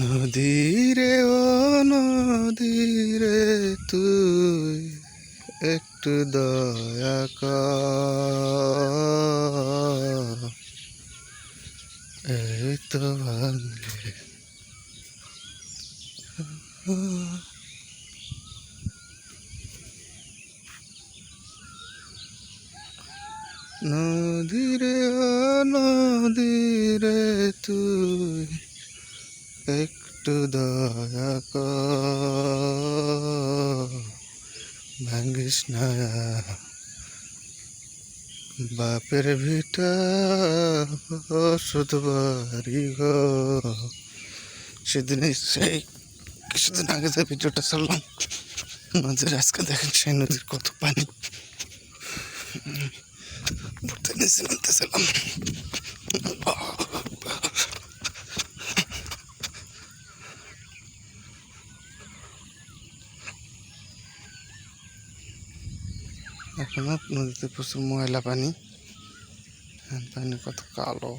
নদীরে ও নদীরে তুই একটু দয়া কর, এই তো ভাঙলে নদীরে ও নদীরে তুই একটু দয়া কর, ভাঙ্গিস না বাপের ভিটা ওষুধ বাড়ি গো। সেদিন সেই কিছুদিন আগে যে ভিডিওটা ছাড়লাম নদীর, আজকে দেখেন সেই নদীর কত পানি। ঘুরতে নিচে নামতেছিলাম, এখনো নদীতে প্রচুর ময়লা পানি, পানি কত কালো।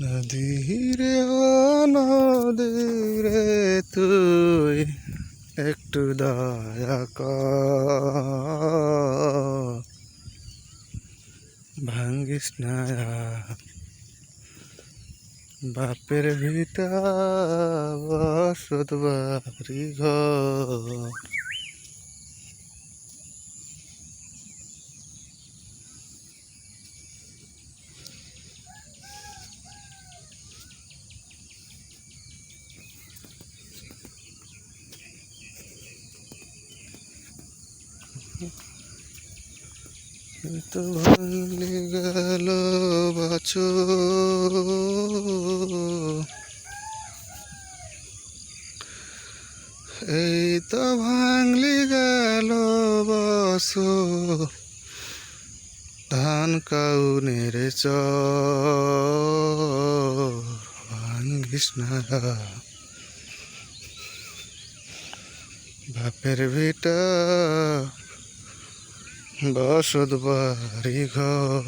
নদীরে ও নদীরে তুই একটু দয়া কর, ভাঙ্গিস না বাপের ভিটা বসত বাড়ি ঘর। তো ভাঙলি গেল বছর, এই তো ভাঙলি গেল বছর, ধান কাউনের চর, ভাঙ্গিস না বাপের ভিটা বসত বাড়ি ঘর।